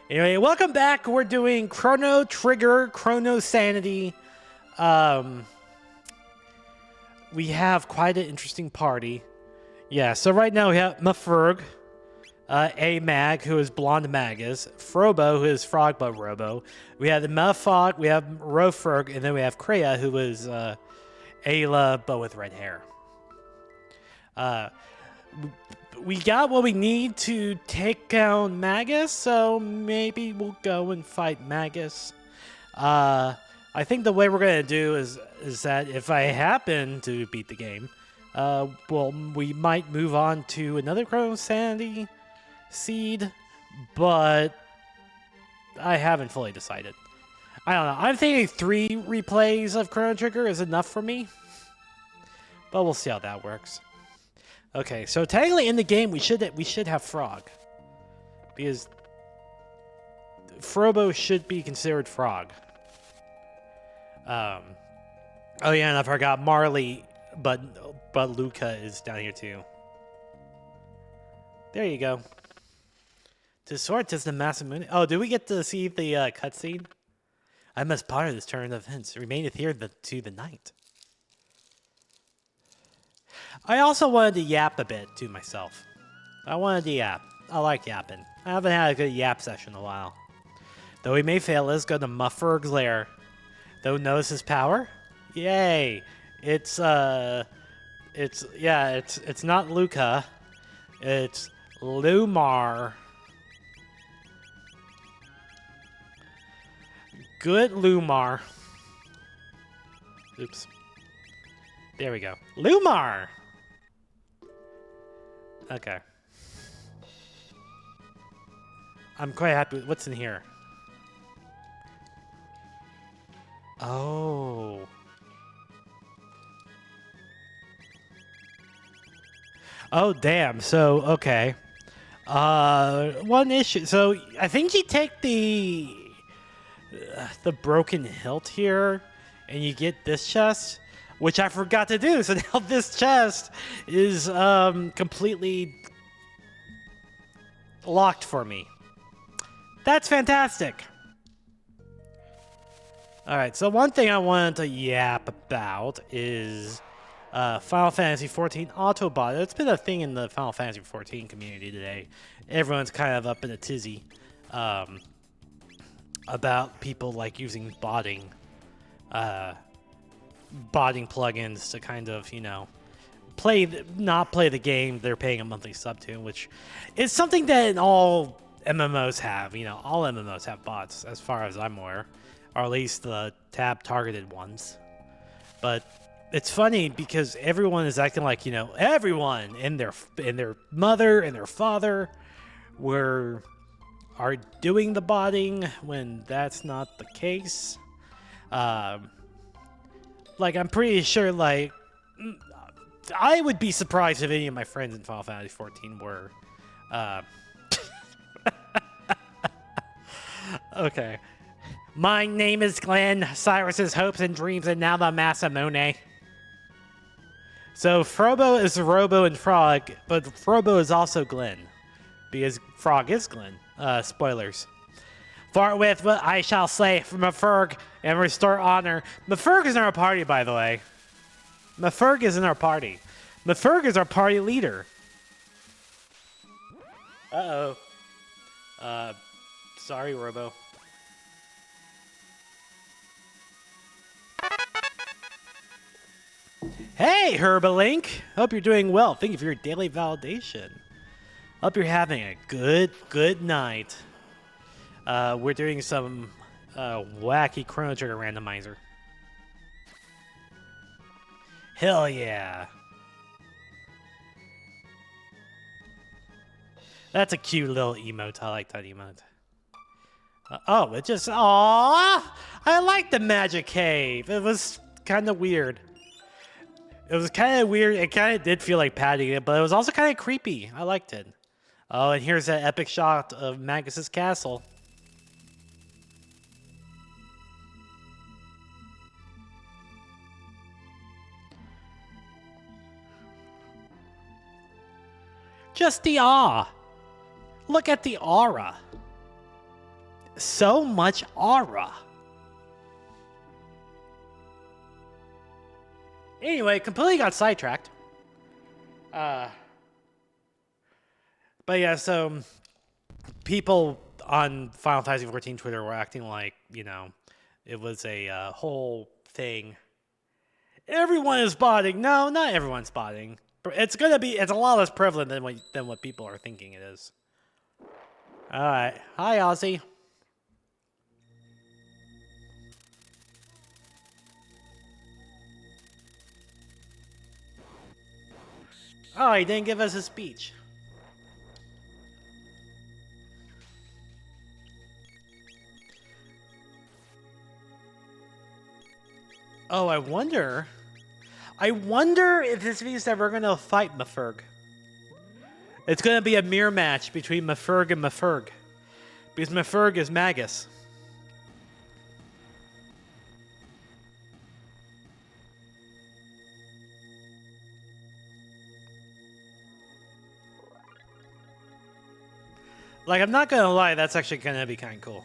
Anyway, welcome back. We're doing Chrono Trigger, Chrono Sanity. We have quite an interesting party. Yeah, so right now we have Mafurg, A-Mag, who is Blonde Magus, Frobo, who is Frogbutt Robo. We have the Mafog, we have Rofurg, and then we have Kreia, who is Ayla, but with red hair. We got what we need to take down Magus, so maybe we'll go and fight Magus. I think the way we're gonna do is that if I happen to beat the game, well, we might move on to another Chrono Sanity seed, but I haven't fully decided. I don't know. I'm thinking 3 replays of Chrono Trigger is enough for me, but we'll see how that works. Okay, so technically in the game we should have Frog, because Frobo should be considered Frog. Oh yeah, and I forgot Marley, but Luca is down here too. There you go. To sort is the massive moon. Oh, did we get to see the cutscene? I must ponder this turn of events. Remaineth here to the night. I also wanted to yap a bit to myself. I wanted to yap. I like yapping. I haven't had a good yap session in a while. Though we may fail, let's go to Mufferg's lair. Though knows his power? Yay! It's not Luca. It's Lumar. Good Lumar. Oops. There we go. Lumar! Okay. I'm quite happy with what's in here. Oh. Oh, damn. So, okay. One issue. So, I think you take the broken hilt here, and you get this chest, which I forgot to do. So now this chest is completely locked for me. That's fantastic. All right, so one thing I wanted to yap about is Final Fantasy XIV Autobot. It's been a thing in the Final Fantasy XIV community today. Everyone's kind of up in a tizzy about people like using botting plugins to kind of, you know, not play the game they're paying a monthly sub to, which is something that all MMOs have. You know, all MMOs have bots, as far as I'm aware, or at least the tab-targeted ones. But it's funny because everyone is acting like, you know, everyone and their mother and their father are doing the botting when that's not the case. Like, I'm pretty sure, like, I would be surprised if any of my friends in Final Fantasy XIV were. Okay. My name is Glenn, Cyrus's hopes and dreams, and now the Masamune. So Frobo is Robo and Frog, but Frobo is also Glenn, because Frog is Glenn. Spoilers. Forthwith what I shall say from Mafurg and restore honor. Mafurg is in our party, by the way. Mafurg is in our party. Mafurg is our party leader. Uh-oh. Sorry, Robo. Hey, Herbalink! Hope you're doing well. Thank you for your daily validation. Hope you're having a good night. We're doing some wacky Chrono Trigger randomizer. Hell yeah! That's a cute little emote. I like that emote. Oh, it just... Aww! I like the Magic Cave. It was kind of weird. It was kind of weird. It kind of did feel like padding it, but it was also kind of creepy. I liked it. Oh, and here's that epic shot of Magus's castle. Just the awe. Look at the aura. So much aura. Anyway, completely got sidetracked. But yeah, so people on Final Fantasy XIV Twitter were acting like, you know, it was a whole thing. Everyone is botting. No, not everyone's botting. It's a lot less prevalent than what people are thinking it is. All right, hi Ozzy. Oh, he didn't give us a speech. Oh, I wonder if this means that we're gonna fight Mafurg. It's gonna be a mirror match between Mafurg and Mafurg. Because Mafurg is Magus. Like, I'm not gonna lie, that's actually gonna be kind of cool.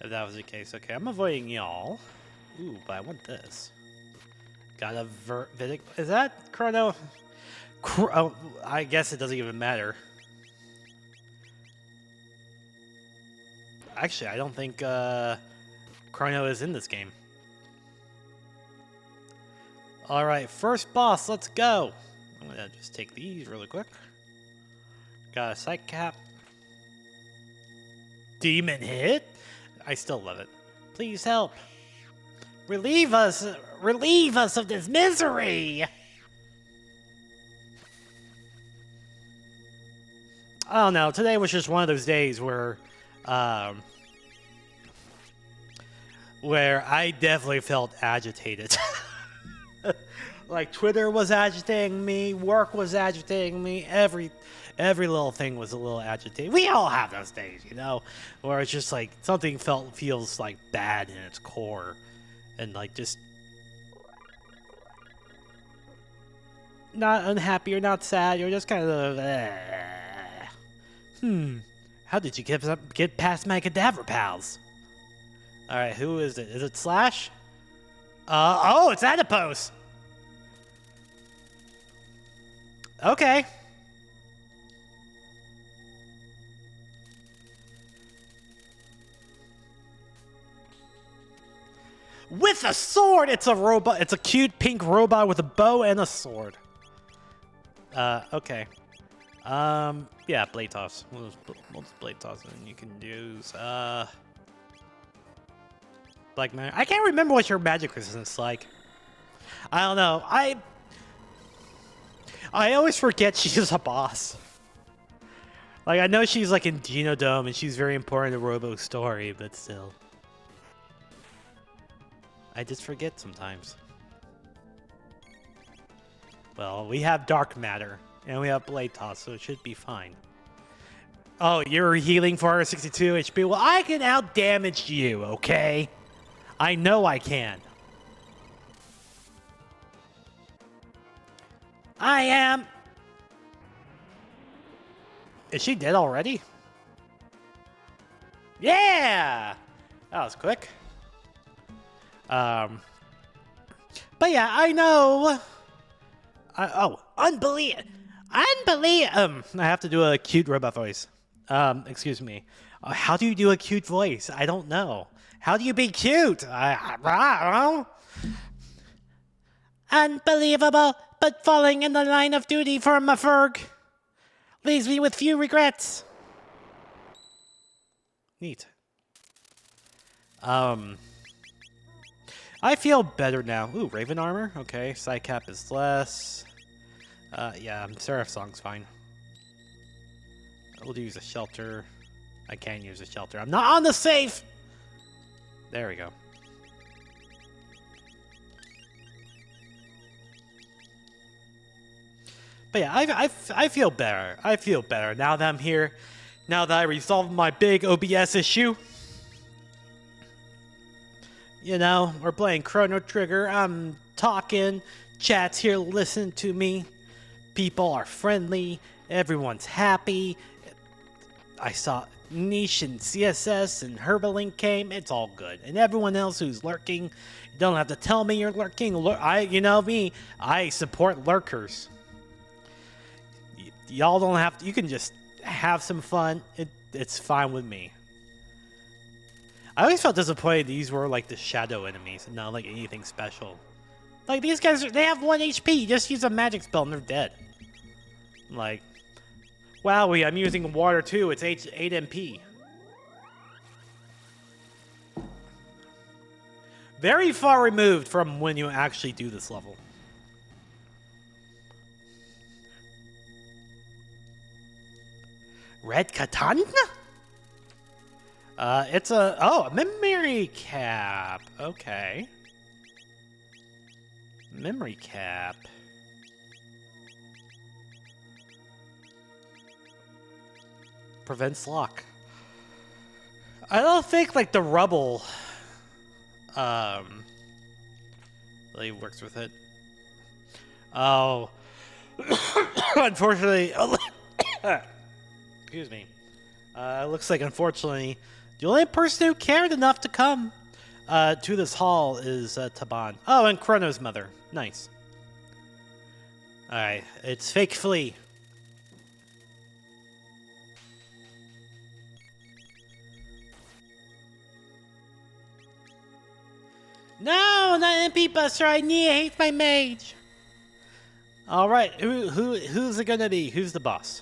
If that was the case. Okay, I'm avoiding y'all. Ooh, but I want this. Got a Vidic. Is that Chrono? Oh, I guess it doesn't even matter. Actually, I don't think Chrono is in this game. Alright, first boss, let's go. I'm gonna just take these really quick. Got a sight cap. Demon hit? I still love it. Please help. Relieve us of this misery. I don't know. Today was just one of those days where I definitely felt agitated. Like, Twitter was agitating me, work was agitating me, every little thing was a little agitated. We all have those days, you know, where it's just like something feels like bad in its core, and like just not unhappy or not sad. You're just kind of How did you get past my cadaver pals? All right, who is it? Is it Slash? Oh, it's Adipose. Okay. With a sword! It's a robot. It's a cute pink robot with a bow and a sword. Okay. Yeah, blade toss. We'll just blade toss, and you can use, Black Magic. I can't remember what your magic resistance is like. I don't know. I always forget she's a boss. Like, I know she's like in Genodome and she's very important to Robo's story, but still. I just forget sometimes. Well, we have Dark Matter and we have Blade Toss, so it should be fine. Oh, you're healing for 62 HP? Well, I can out-damage you, okay? I know I can. I am. Is she dead already? Yeah! That was quick. But yeah, I know. Oh, unbelievable. I have to do a cute robot voice. Excuse me. How do you do a cute voice? I don't know. How do you be cute? I don't know. Unbelievable, but falling in the line of duty for Mafurg leaves me with few regrets. Neat. I feel better now. Ooh, Raven armor. Okay, side cap is less. Yeah, Seraph Song's fine. We'll use a shelter. I can use a shelter. I'm not on the safe! There we go. But yeah, I feel better. I feel better now that I'm here. Now that I resolved my big OBS issue. You know, we're playing Chrono Trigger. I'm talking. Chat's here, listen to me. People are friendly. Everyone's happy. I saw Niche and CSS and Herbalink came, it's all good. And everyone else who's lurking, you don't have to tell me you're lurking. You know me, I support lurkers. Y'all don't have to, you can just have some fun. It's fine with me. I always felt disappointed these were like the shadow enemies and not like anything special. Like these guys, they have 1 HP. You just use a magic spell and they're dead. Like, wow, I'm using water too. It's 8 MP. Very far removed from when you actually do this level. Red Katana? It's a memory cap. Okay. Memory cap. Prevents lock. I don't think like the rubble really works with it. Oh. Unfortunately, excuse me. Looks like unfortunately the only person who cared enough to come to this hall is Taban. Oh, and Chrono's mother. Nice. Alright, it's fake flea. No, not MP Buster. I hate my mage. All right, who's it gonna be? Who's the boss?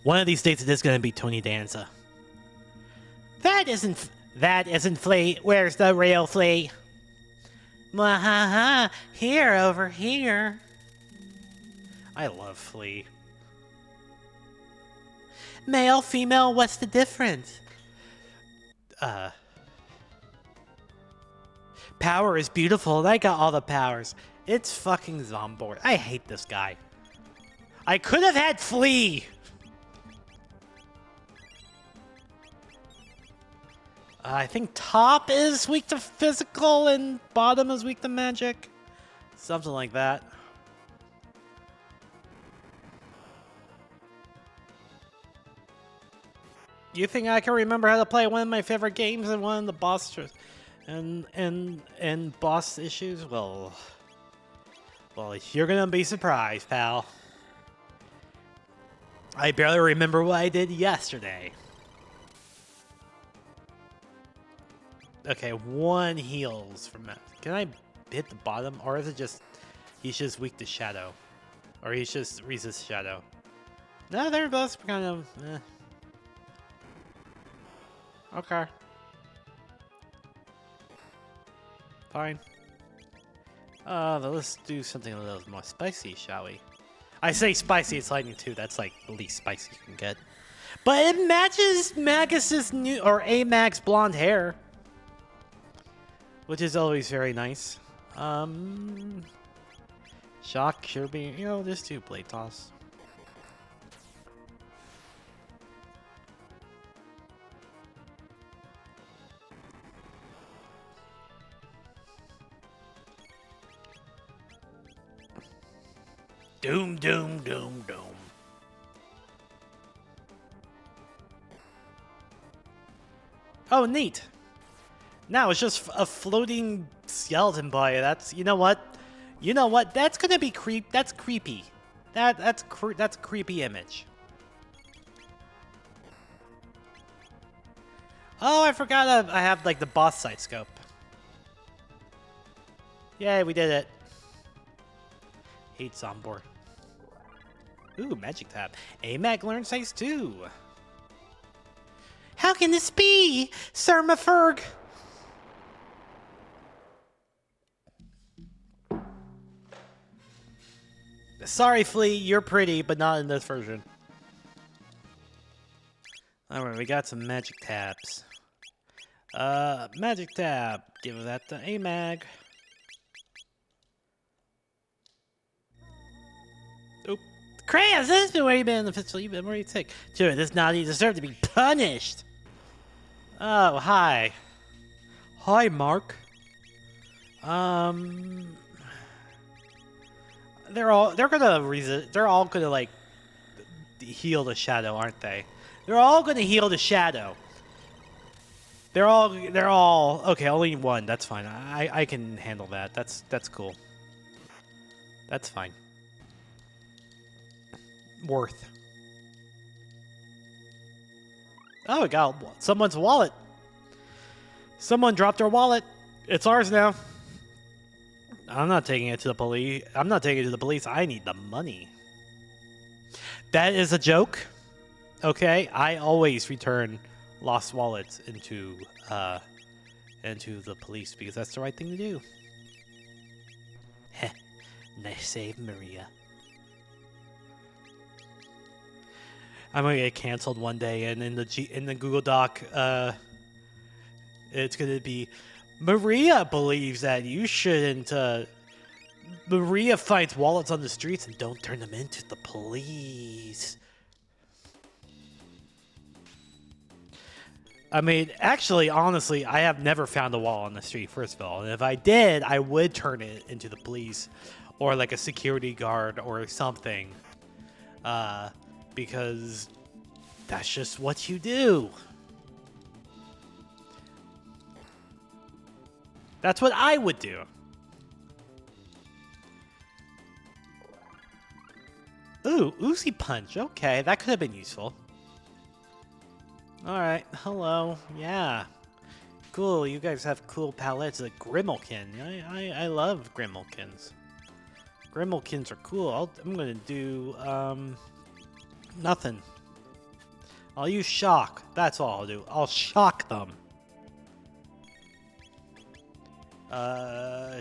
One of these days it is gonna be Tony Danza. That isn't Flea. Where's the real Flea? Mwahaha, here, over here. I love Flea. Male, female, what's the difference? Power is beautiful, and I got all the powers. It's fucking Zombord. I hate this guy. I could have had Flea. I think top is weak to physical and bottom is weak to magic. Something like that. Do you think I can remember how to play one of my favorite games and one of the bosses and boss issues? Well, you're gonna be surprised, pal. I barely remember what I did yesterday. Okay, 1 heals from that. Can I hit the bottom, or is it just he's just weak to shadow, or he's just resist shadow? No, they're both kind of. Okay. Fine. Let's do something a little more spicy, shall we? I say spicy, it's lightning too. That's like the least spicy you can get. But it matches Magus's new, or A-Mag's blonde hair. Which is always very nice. Shock, Kirby, just do blade toss. Doom, doom, doom, doom. Oh, neat. Now it's just a floating skeleton boy. That's, you know what? That's gonna be That's creepy. That's a creepy image. Oh, I forgot I have like the boss sight scope. Yay, we did it. Hate Zombor. Ooh, magic tab. A-Mag learn size 2. How can this be, Sir Maferg? Sorry, Flea, you're pretty, but not in this version. Alright, we got some magic tabs. Magic tab. Give that to A-Mag. Oop. Crayons, this has been where you've been in the festival. You've been where you take. Sure, this naughty deserve to be punished. Oh, hi. Hi, Mark. They're all gonna like heal the shadow, aren't they? They're all gonna heal the shadow. They're all okay. Only one. That's fine. I can handle that. That's cool. That's fine. Worth. Oh, I got someone's wallet. Someone dropped their wallet. It's ours now. I'm not taking it to the police. I'm not taking it to the police. I need the money. That is a joke. Okay, I always return lost wallets into the police because that's the right thing to do. Heh, nice save, Maria. I'm gonna get canceled one day, and in the Google Doc, it's gonna be Maria believes that you shouldn't. Maria finds wallets on the streets and don't turn them into the police. I mean, actually, honestly, I have never found a wallet on the street, first of all. And if I did, I would turn it into the police or like a security guard or something. Because that's just what you do. That's what I would do. Ooh, Uzi Punch. Okay, that could have been useful. Alright, hello. Yeah. Cool, you guys have cool palettes like Grimalkin. I love Grimalkins. Grimalkins are cool. I'm gonna do, nothing. I'll use shock. That's all I'll do. I'll shock them.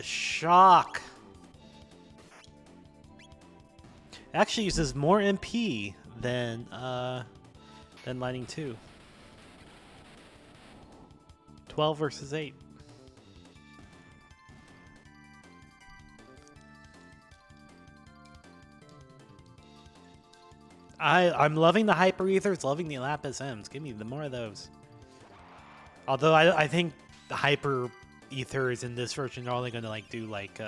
Shock. Actually uses more MP than Lightning 2. 12 versus 8. I'm loving the Hyper Ethers, loving the Lapis M's. Give me the more of those. Although I think the Hyper Ethers in this version are only going to like do like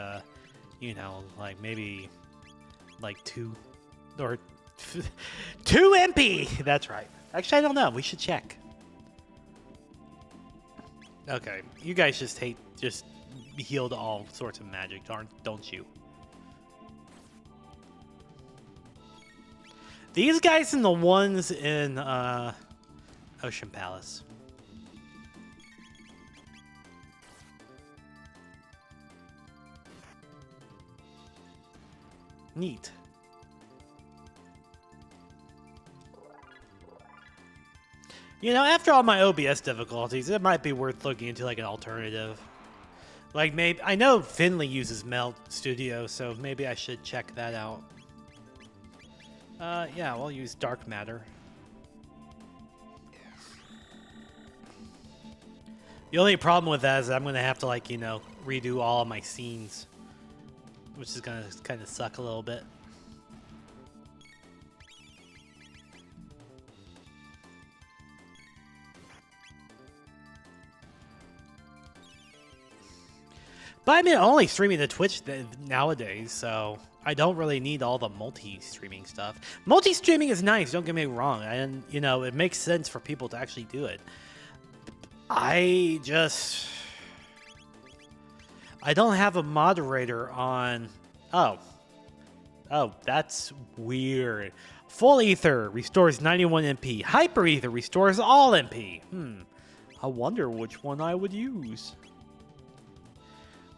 you know, like maybe like 2 or 2 MP. That's right. Actually, I don't know. We should check. Okay, you guys just healed all sorts of magic, don't you? These guys and the ones in Ocean Palace. Neat. You know, after all my OBS difficulties, it might be worth looking into like an alternative. Like maybe I know Finley uses Melt Studio, so maybe I should check that out. Yeah, we'll use Dark Matter. The only problem with that is I'm gonna have to like, you know, redo all of my scenes, which is gonna kind of suck a little bit. But I mean, I'm only streaming to Twitch nowadays, so I don't really need all the multi-streaming stuff. Multi-streaming is nice, don't get me wrong, and you know, it makes sense for people to actually do it. I don't have a moderator on. Oh, that's weird. Full Ether restores 91 MP. Hyper Ether restores all MP. I wonder which one I would use.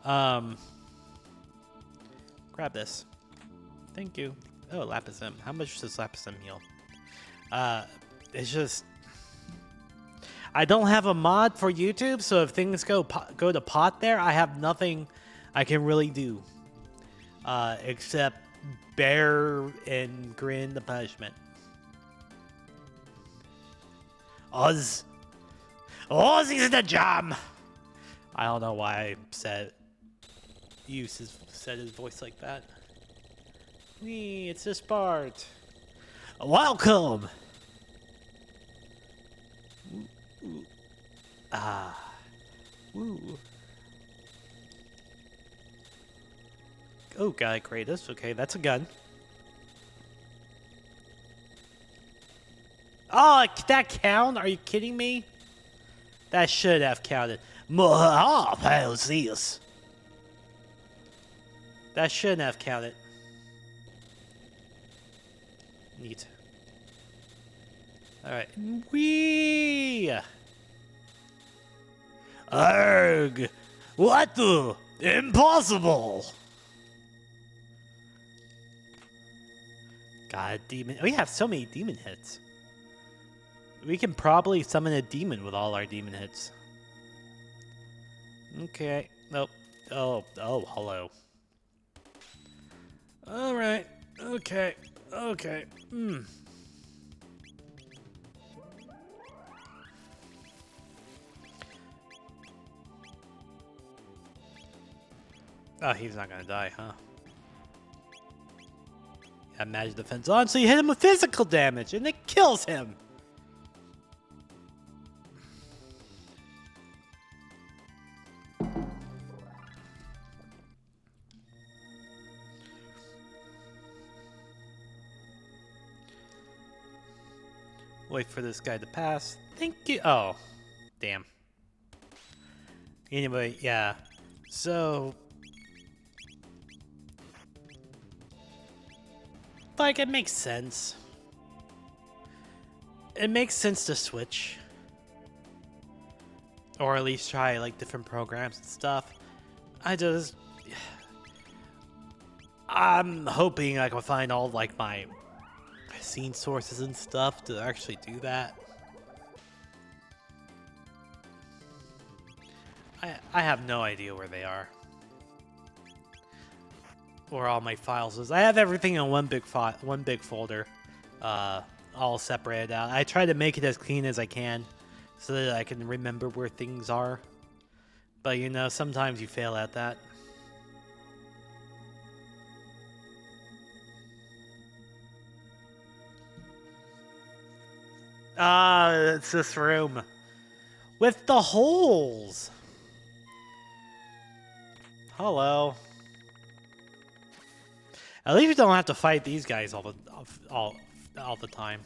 Grab this. Thank you. Oh, Lapis M. How much does Lapis M heal? It's just I don't have a mod for YouTube, so if things go to pot there, I have nothing I can really do except bear and grin the punishment. Oz is the jam. I don't know why I said his voice like that. It's this part. Welcome. Ooh. Ah. Woo. Oh, God, Kratos. Okay, that's a gun. Oh, Oh, that count? Are you kidding me? That should have counted. That shouldn't have counted. Neat. Alright. Whee! Arg! What the? Impossible! God, demon. We have so many demon hits. We can probably summon a demon with all our demon hits. Okay. Nope. Oh, hello. Alright. Okay. Okay. Oh, he's not gonna die, huh? Yeah, magic defense on, so you hit him with physical damage, and it kills him! Wait for this guy to pass. Thank you. Oh, damn. Anyway, yeah. So, like, it makes sense. It makes sense to switch. Or at least try, like, different programs and stuff. I'm hoping I can find all, like, my scene sources and stuff to actually do that. I have no idea where they are. Where all my files is. I have everything in one big folder, all separated out. I try to make it as clean as I can, so that I can remember where things are. But you know, sometimes you fail at that. Ah, it's this room with the holes. Hello. At least you don't have to fight these guys all the time.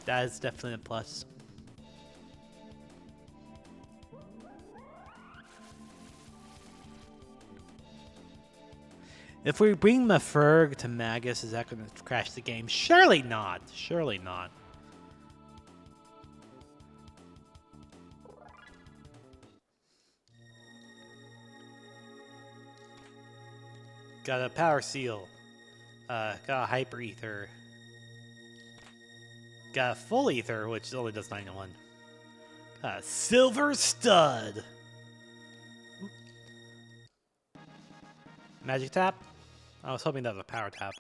That is definitely a plus. If we bring Maferg to Magus, is that going to crash the game? Surely not. Surely not. Got a power seal. Got a hyper ether. Got a full ether, which only does 91. Got a silver stud. Oop. Magic tap? I was hoping that was a power tap.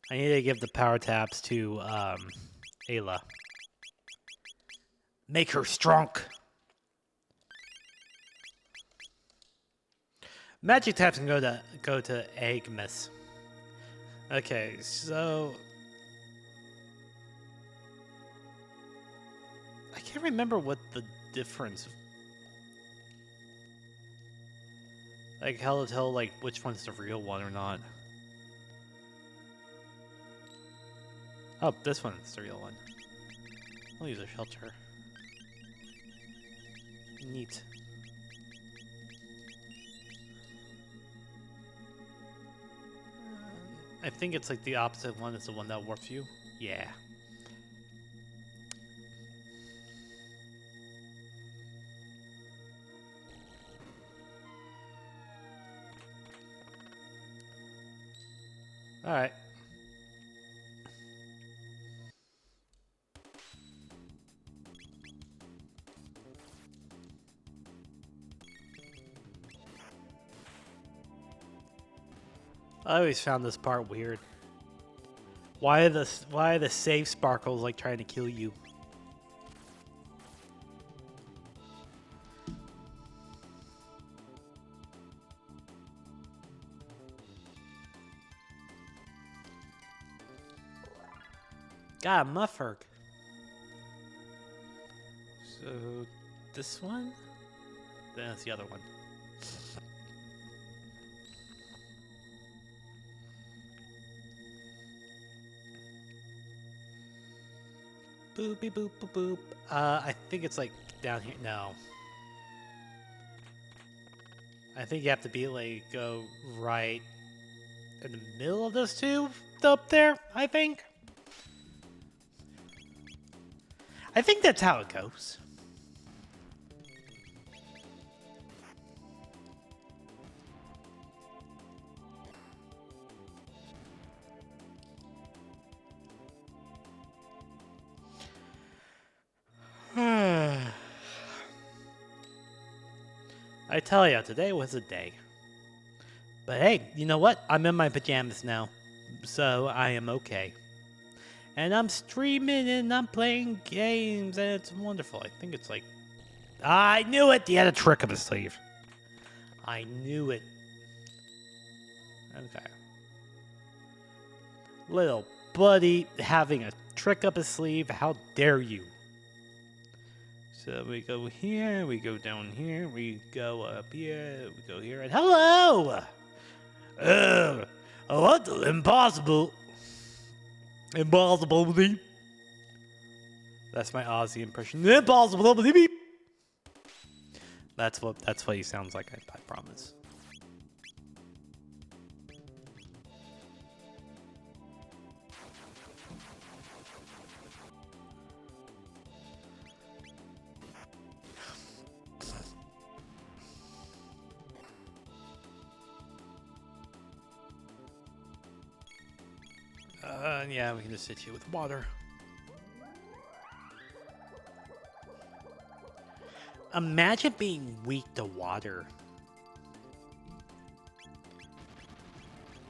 I need to give the power taps to Ayla. Make her strong. Magic taps can go to Agnes. Okay, so I can't remember what the difference. Like how to tell like which one's the real one or not. Oh, this one's the real one. I'll use a shelter. Neat. I think it's like the opposite one is the one that warps you. Yeah. All right. I always found this part weird. Why are the save sparkles like trying to kill you? God, Mufferk. So this one? Then it's the other one. Boopy boop boop boop. I think it's like down here. No. I think you have to be like go right in the middle of those two up there, I think. I think that's how it goes. I tell ya, today was a day. But hey, you know what? I'm in my pajamas now, so I am okay. And I'm streaming and I'm playing games and it's wonderful. I think it's like... I knew it! He had a trick up his sleeve. I knew it. Okay. Little buddy having a trick up his sleeve. How dare you? So we go here, we go down here, we go up here, we go here, and hello! What the impossible? Impossible. That's my Aussie impression. Impossible. That's what he sounds like. I promise. Yeah, we can just hit you with water. Imagine being weak to water.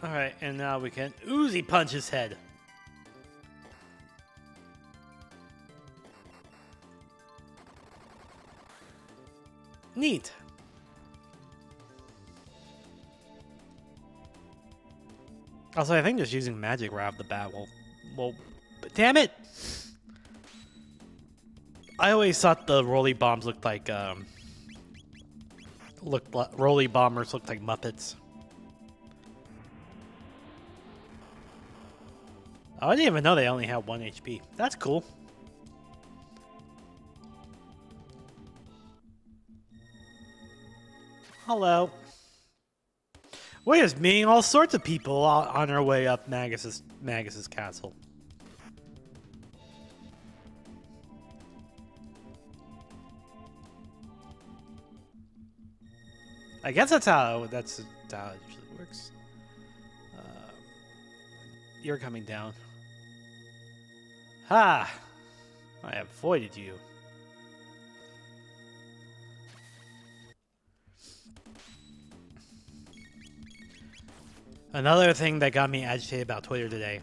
Alright, and now we can Uzi punch his head. Neat. Also, I think just using magic right off the bat will... Damn it! I always thought the rolly bombs looked like, rolly bombers looked like Muppets. Oh, I didn't even know they only had 1 HP. That's cool. Hello. We're just meeting all sorts of people on our way up Magus's castle. I guess that's how it usually works. You're coming down. Ha! I avoided you. Another thing that got me agitated about Twitter today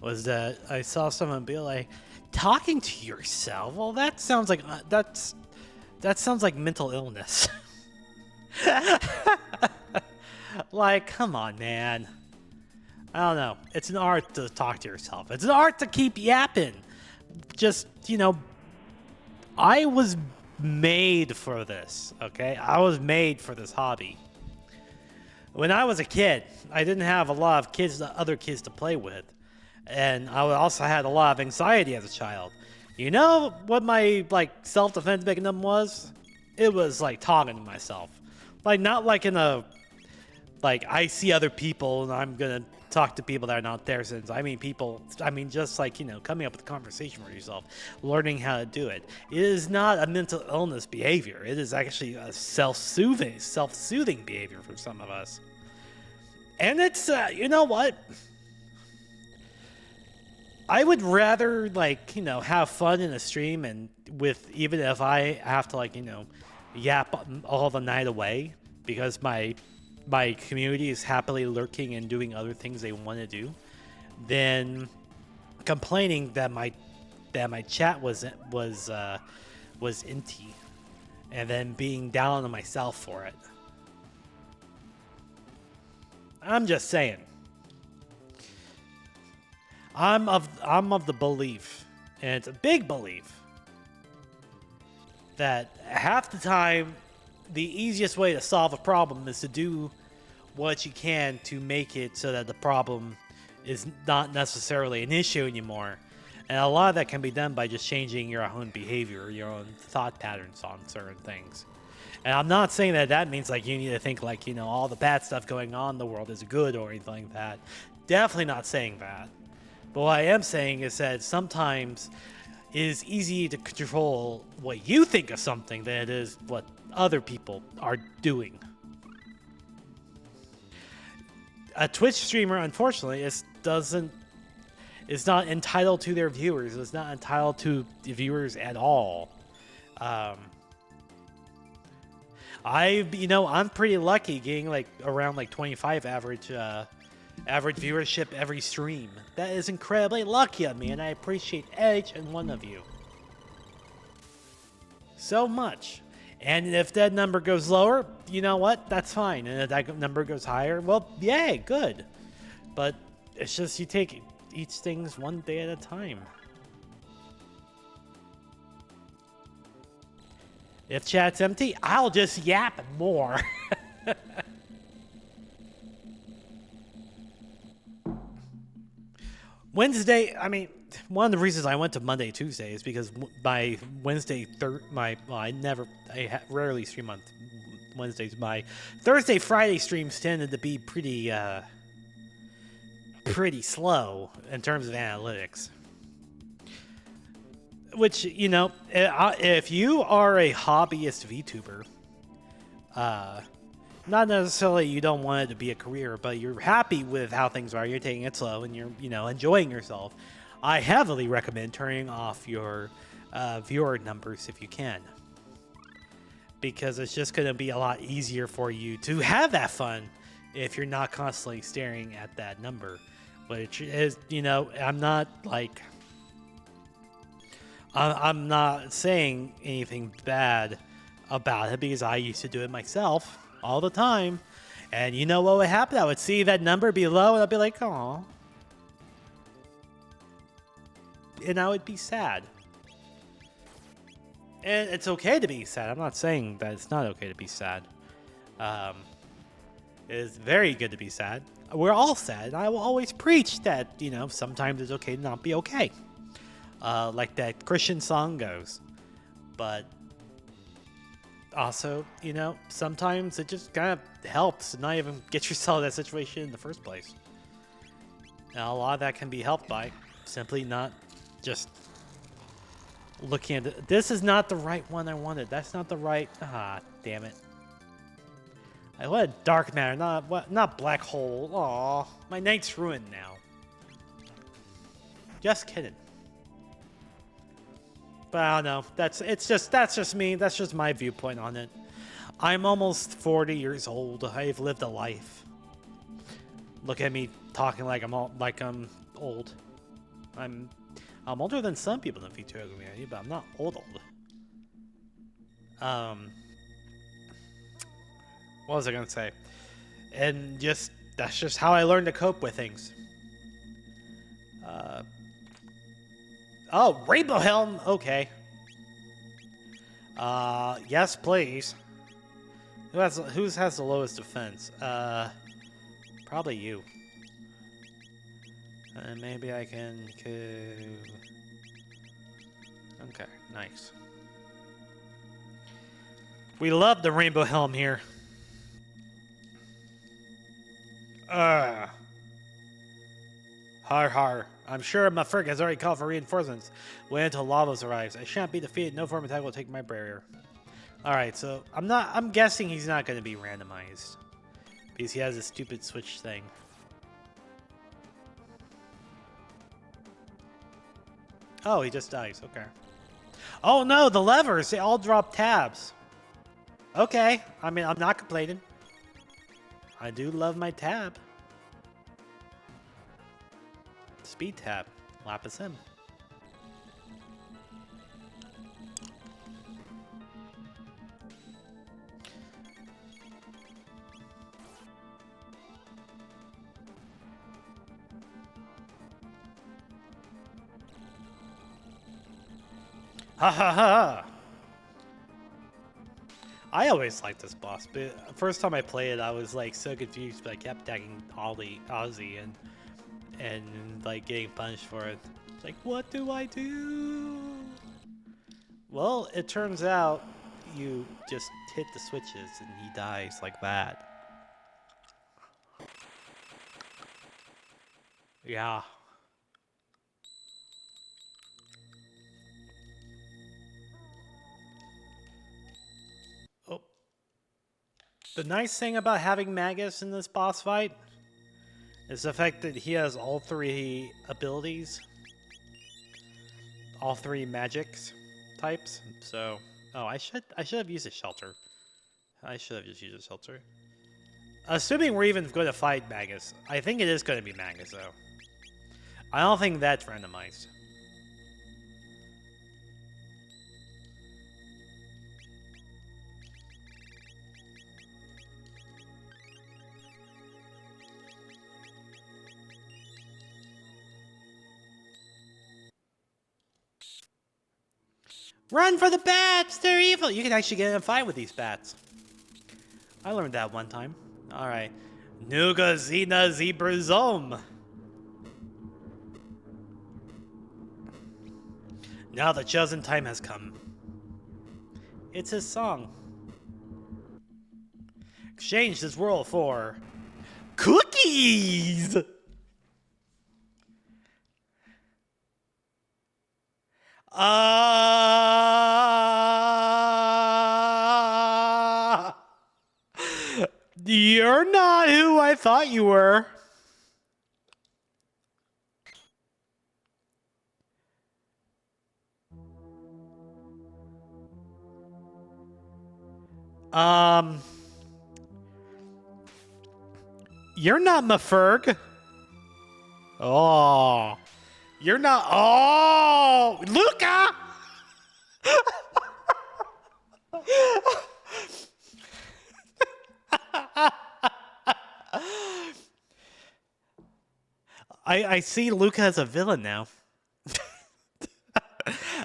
was that I saw someone be like, "Talking to yourself? Well, that sounds like that sounds like mental illness." Like, come on, man. I don't know. It's an art to talk to yourself. It's an art to keep yapping. Just, you know, I was made for this, okay? I was made for this hobby. When I was a kid, I didn't have a lot of other kids to play with. And I also had a lot of anxiety as a child. You know what my, self-defense mechanism was? It was, talking to myself. Not like in a, I see other people and I'm gonna talk to people that are not there since. I mean just coming up with a conversation for yourself, learning how to do it. It is not a mental illness behavior. It is actually a self-soothing behavior for some of us. And it's, you know what? I would rather, have fun in a stream and even if I have to, yap all the night away because my community is happily lurking and doing other things they want to do, than complaining that my chat was empty, and then being down on myself for it. I'm just saying. I'm of the belief, and it's a big belief, that half the time the easiest way to solve a problem is to do what you can to make it so that the problem is not necessarily an issue anymore. And a lot of that can be done by just changing your own behavior, your own thought patterns on certain things. And I'm not saying that that means like you need to think like, you know, all the bad stuff going on in the world is good or anything like that. Definitely not saying that. But what I am saying is that sometimes it is easy to control what you think of something than it is what other people are doing. A Twitch streamer, unfortunately, is not entitled to their viewers. It's not entitled to the viewers at all. I'm pretty lucky getting like around like 25 average viewership every stream. That is incredibly lucky of me, and I appreciate each and one of you so much. And if that number goes lower, you know what? That's fine. And if that number goes higher, well, yay, good. But it's just you take each things one day at a time. If chat's empty, I'll just yap more. Wednesday, I mean, one of the reasons I went to Monday, Tuesday is because my Wednesday, I rarely stream on Wednesdays. My Thursday, Friday streams tended to be pretty slow in terms of analytics. Which, you know, if you are a hobbyist VTuber, not necessarily you don't want it to be a career, but you're happy with how things are, you're taking it slow, and you're, you know, enjoying yourself, I heavily recommend turning off your viewer numbers if you can. Because it's just going to be a lot easier for you to have that fun if you're not constantly staring at that number. Which is, you know, I'm not saying anything bad about it because I used to do it myself all the time. And you know what would happen? I would see that number be low and I'd be like, "Aw." And I would be sad. And it's okay to be sad. I'm not saying that it's not okay to be sad. It is very good to be sad. We're all sad. And I will always preach that, you know, sometimes it's okay to not be okay. Like that Christian song goes. But also, you know, sometimes it just kind of helps to not even get yourself in that situation in the first place. Now, a lot of that can be helped by simply not just looking at it. This is not the right one I wanted. That's not the right... Ah, damn it. I wanted dark matter, not black hole. Aw, my night's ruined now. Just kidding. But I don't know. That's just me. That's just my viewpoint on it. I'm almost 40 years old. I've lived a life. Look at me talking like I'm old. I'm older than some people in the VTuber community, but I'm not old. What was I gonna say? And that's just how I learned to cope with things. Oh, Rainbow Helm. Okay. Yes, please. Who has the lowest defense? Probably you. And maybe I can. Okay, nice. We love the Rainbow Helm here. Har har. I'm sure my Frick has already called for reinforcements. Wait until Lavos arrives. I shan't be defeated. No form attack will take my barrier. Alright, so I'm guessing he's not gonna be randomized. Because he has a stupid switch thing. Oh, he just dies. Okay. Oh no, the levers! They all drop tabs. Okay. I mean, I'm not complaining. I do love my tab. Speed tab. Lapis him. Ha ha ha! I always liked this boss, but first time I played it, I was like so confused, but I kept attacking Ozzy and like getting punished for it. Like, what do I do? Well, it turns out you just hit the switches and he dies like that. Yeah. Oh. The nice thing about having Magus in this boss fight is the fact that he has all three abilities. All three magics types. So, oh, I should have used a shelter. I should have just used a shelter. Assuming we're even going to fight Magus. I think it is going to be Magus, though. I don't think that's randomized. Run for the bats! They're evil! You can actually get in a fight with these bats. I learned that one time. Alright. Nuga Zina Zebrazom. Now the chosen time has come. It's his song. Exchange this world for cookies! You're not who I thought you were. You're not Maferg. Oh. You're not. Oh, Luca! I see Luca as a villain now.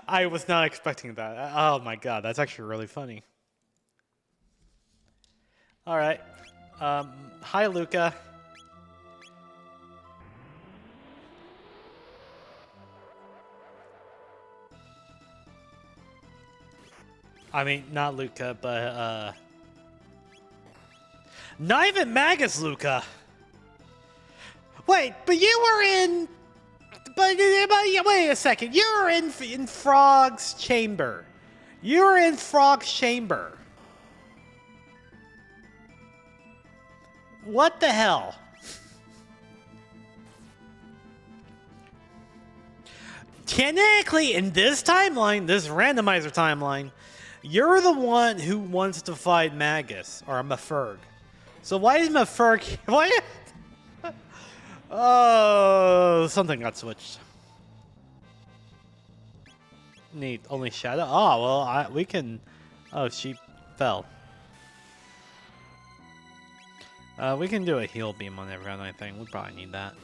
I was not expecting that. Oh my god, that's actually really funny. All right. Hi, Luca. I mean, not Luca, but, not even Magus Luca! Wait, but you were in... But wait a second, you were in Frog's chamber. You were in Frog's chamber. What the hell? Technically, in this timeline, this randomizer timeline, you're the one who wants to fight Magus, or Maferg. So why is Maferg... Why... Oh, something got switched. Neat. Only shadow? Oh, well, we can... Oh, she fell. We can do a heal beam on everyone, I think. We probably need that.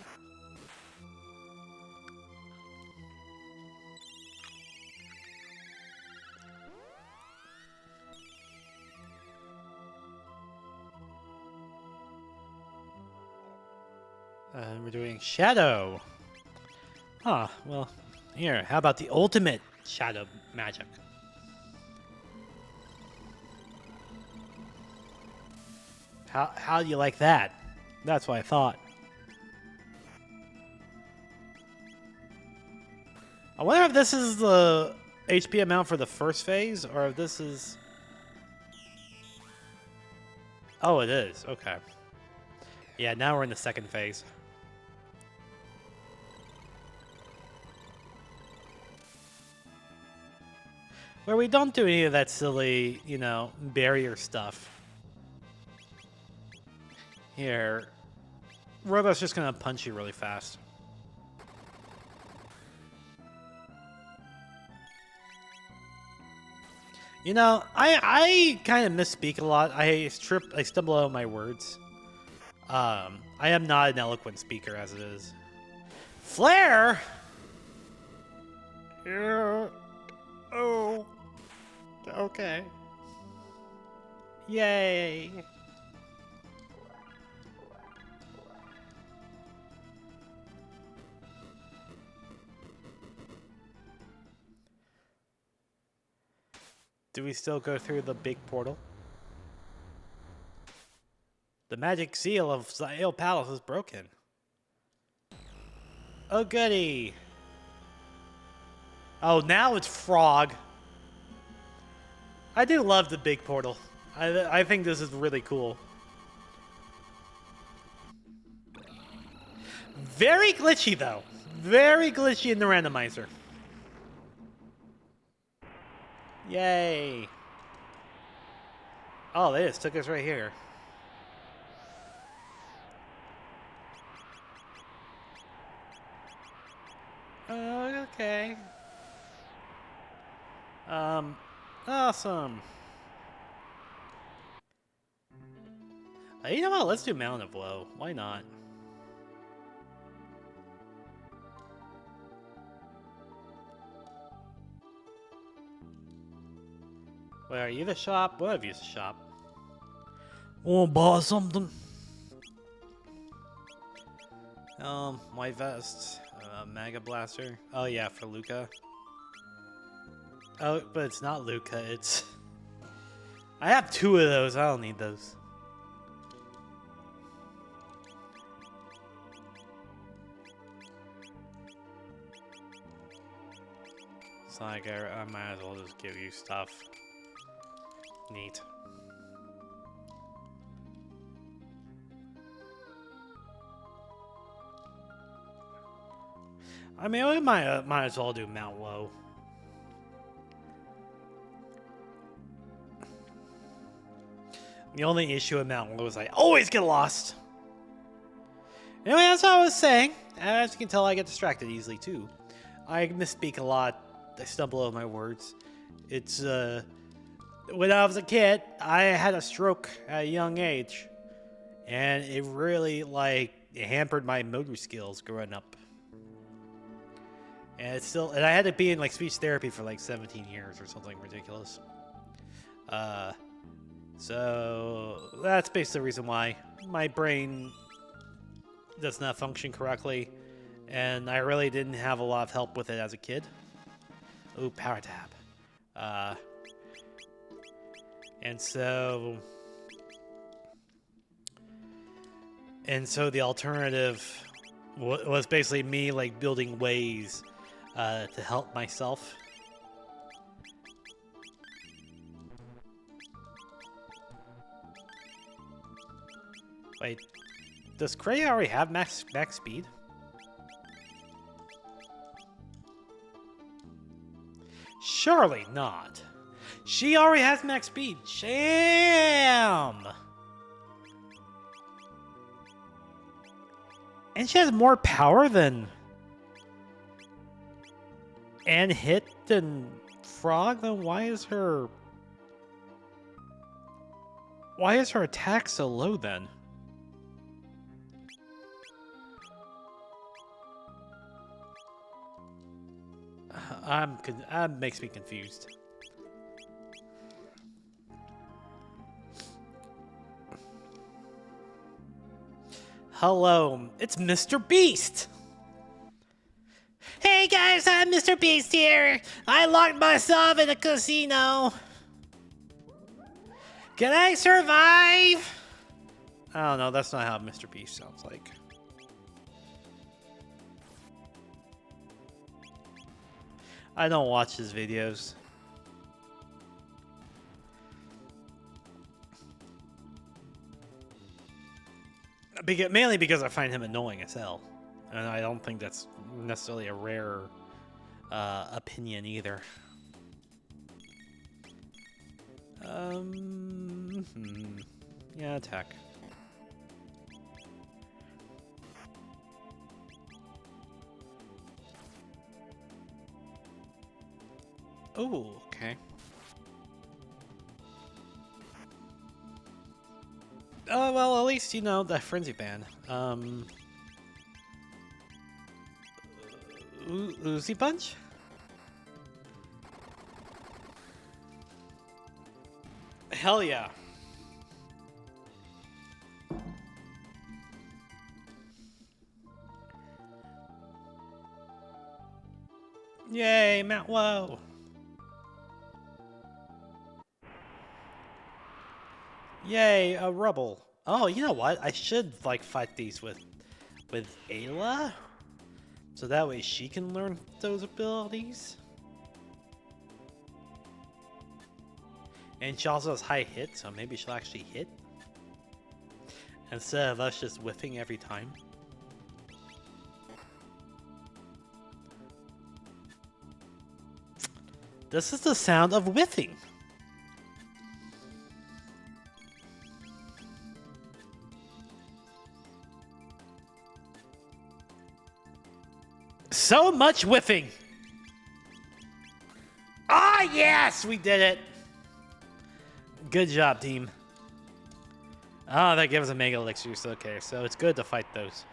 We're doing shadow. Huh, well, here, how about the ultimate shadow magic? How do you like that? That's what I thought. I wonder if this is the HP amount for the first phase, or if this is... Oh, it is. Okay. Yeah, now we're in the second phase. Where we don't do any of that silly, you know, barrier stuff. Here. Robot's just gonna punch you really fast. You know, I kind of misspeak a lot. I stumble over my words. I am not an eloquent speaker as it is. Flare? Yeah. Oh. Okay. Yay. Do we still go through the big portal? The magic seal of Zael Palace is broken. Oh, goody. Oh, now it's Frog. I do love the big portal. I think this is really cool. Very glitchy, though. Very glitchy in the randomizer. Yay. Oh, they just took us right here. Okay. Awesome. You know what? Let's do Mountain of Woe. Why not? Wait, are you the shop? One of you's the shop. Wanna buy something? White vest, Mega Blaster. Oh yeah, for Luca. Oh, but it's not Luca, it's... I have 2 of those, I don't need those. It's like I might as well just give you stuff. Neat. I mean, we might as well do Mount Woe. The only issue with Mount Woe is I always get lost. Anyway, that's what I was saying. As you can tell, I get distracted easily too. I misspeak a lot. I stumble over my words. It's when I was a kid, I had a stroke at a young age, and it really it hampered my motor skills growing up. And I had to be in speech therapy for 17 years or something ridiculous. So that's basically the reason why my brain does not function correctly, and I really didn't have a lot of help with it as a kid. Ooh, power tab. And so the alternative was basically me building ways to help myself. Wait, does Cray already have max speed? Surely not. She already has max speed. Sham! And she has more power than... and hit than Frog? Then why is her attack so low then? That makes me confused. Hello, it's Mr. Beast! Hey guys, I'm Mr. Beast here! I locked myself in a casino! Can I survive? I don't know, that's not how Mr. Beast sounds like. I don't watch his videos. Mainly because I find him annoying as hell. And I don't think that's necessarily a rare opinion either. Yeah, attack. Oh, okay. Oh, well, at least, you know, the frenzy band. Uzi punch? Hell yeah. Yay, Mount Woe. Yay, a rubble. Oh, you know what? I should like fight these with Ayla, so that way she can learn those abilities. And she also has high hit, so maybe she'll actually hit instead of us just whiffing every time. This is the sound of whiffing. So much whiffing. Ah, yes, we did it. Good job, team. Oh, that gives us a Mega Elixirs. Okay, so it's good to fight those.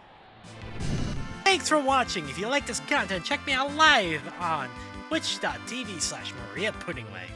Thanks for watching. If you like this content, check me out live on twitch.tv/MariaPuddingWay.